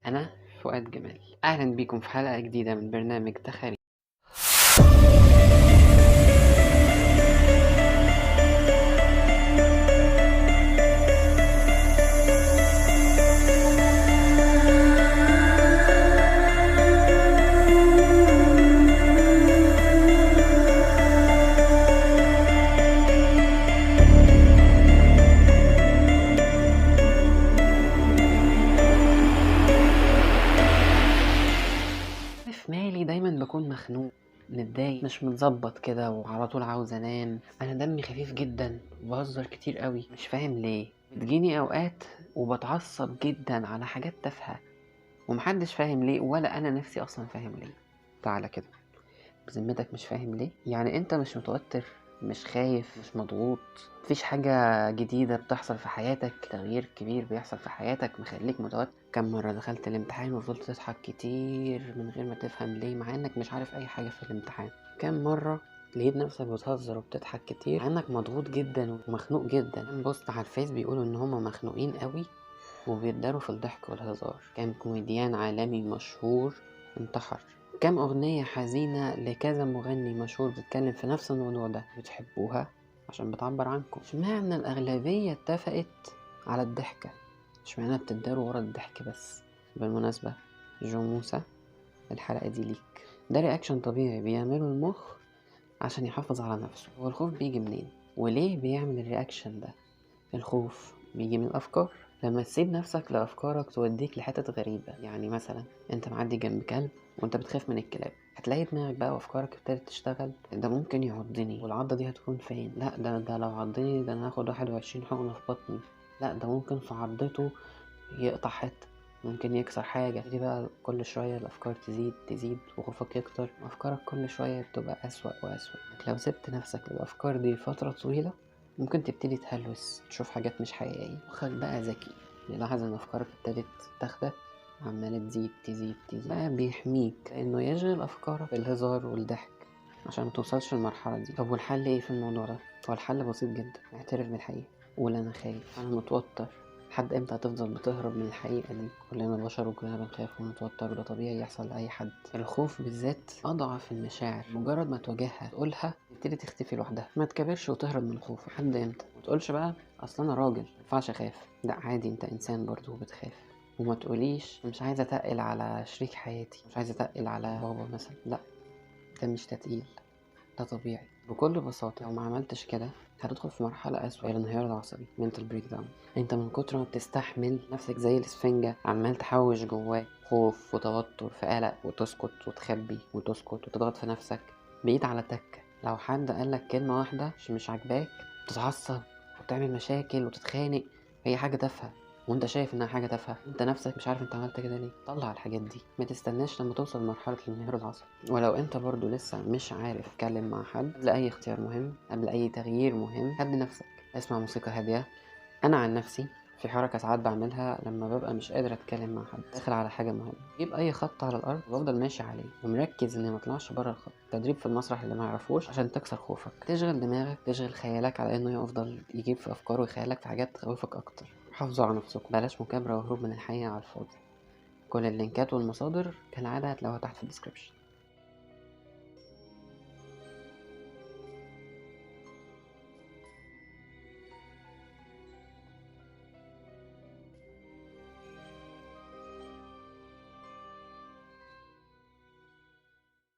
أنا فؤاد جمال، أهلا بيكم في حلقة جديدة من برنامج تخاريف. في مالي دايما بكون مخنوق، متضايق، مش متظبط كده وعلى طول عاوز انام. انا دمي خفيف جدا وبهزر كتير قوي، مش فاهم ليه. بتجيني اوقات وبتعصب جدا على حاجات تافهه ومحدش فاهم ليه، ولا انا نفسي اصلا فاهم ليه. تعالى كده، بذمتك مش فاهم ليه؟ يعني انت مش متوتر، مش خايف، مش مضغوط؟ مفيش حاجة جديدة بتحصل في حياتك، تغيير كبير بيحصل في حياتك مخليك متوتر؟ كم مرة دخلت الامتحان وفضلت تضحك كتير من غير ما تفهم ليه، مع انك مش عارف اي حاجة في الامتحان؟ كم مرة لقيت نفسك بتهزر وبتضحك كتير مع انك مضغوط جدا ومخنوق جدا؟ كم بوست على الفيس بيقولوا ان هما مخنوقين قوي وبيتداروا في الضحك والهزار؟ كم كوميديان عالمي مشهور انتحر؟ كم أغنية حزينة لكذا مغني مشهور بتتكلم في نفس الموضوع ده بتحبوها عشان بتعبر عنكم؟ اشمعنى الأغلبية اتفقت على الضحكة؟ اشمعنى بتداروا ورا الضحك بس؟ بالمناسبة جو موسى، الحلقة دي ليك. ده رياكشن طبيعي بيعمله المخ عشان يحافظ على نفسه. هو الخوف بيجي منين؟ وليه بيعمل الرياكشن ده؟ الخوف بيجي من الأفكار. لما تسيب نفسك لأفكارك توديك لحتت غريبة، يعني مثلا انت معدي جنب كلب وانت بتخاف من الكلاب، هتلاقي دماغك بقى وأفكارك ابتدت تشتغل. ده ممكن يعضني، والعضة دي هتكون فين؟ لا ده لو عضني ده انا هاخد 21 حقنة في بطني. لا ده ممكن في عضته يقطع حتة، ممكن يكسر حاجة. دي بقى كل شوية الأفكار تزيد وخوفك يكتر، وأفكارك كل شوية بتبقى أسوأ وأسوأ. لو سبت نفسك للأفكار دي فترة طويلة ممكن تبتدي تهلوس، تشوف حاجات مش حقيقية. مخك بقى ذكي، يلاحظ ان افكارك ابتدت تاخدك، عمالة تزيد بقى بيحميك انه يشغل افكارك بالهزار والضحك عشان متوصلش للمرحلة دي. طب والحل ايه في الموضوع ده؟ هو الحل بسيط جدا، اعترف بالحقيقة، قول انا خايف، انا متوتر. لحد امتى هتفضل بتهرب من الحقيقة دي؟ كلنا بشر وكلنا بنخاف ونتوتر، وده طبيعي يحصل لأي حد. الخوف بالذات أضعف المشاعر، مجرد ما تواجهها تقولها تبتدي تختفي لوحدها. ما تكبرش وتهرب من الخوف. لحد امتى؟ ما تقولش بقى اصل انا راجل مينفعش اخاف. لا عادي، انت انسان برضو وبتخاف. وما تقوليش مش عايزه اتقل على شريك حياتي، مش عايزه اتقل على بابا مثلا. لا، ده مش تتقيل، ده طبيعي. بكل بساطة لو ما عملتش كده هتدخل في مرحلة أسوأ، الانهيار العصبي، mental breakdown. انت من كتر ما بتستحمل نفسك زي الاسفنجة عمال تحوش جواك خوف وتوتر في قلق، وتسكت وتخبي وتسكت وتضغط في نفسك، بقيت على تكة. لو حد قالك كلمة واحدة مش عاجباك تتعصب وتعمل مشاكل وتتخانق. هي حاجة تافهة وانت شايف انها حاجة تافهة، انت نفسك مش عارف انت عملت كده ليه. طلع الحاجات دي، ما تستناش لما توصل لمرحلة الانهيار العصبي. ولو انت برضو لسه مش عارف تتكلم مع حد، قبل اي اختيار مهم، قبل اي تغيير مهم، هدي نفسك، اسمع موسيقى هادية. انا عن نفسي في حركة ساعات بعملها لما ببقى مش قادر اتكلم مع حد داخل على حاجة مهمة، جيب اي خط على الارض وافضل ماشي عليه ومركز اني مطلعش بره الخط. تدريب في المسرح اللي ما يعرفوش عشان تكسر خوفك، تشغل دماغك، تشغل خيالك على انه يفضل يجيب في افكاره ويخيلك في حاجات تخوفك اكتر. حافظوا على نفسكم، بلاش مكابرة وهروب من الحقيقة على الفاضي. كل اللينكات والمصادر كالعادة هتلاقوها تحت في الديسكريبشن.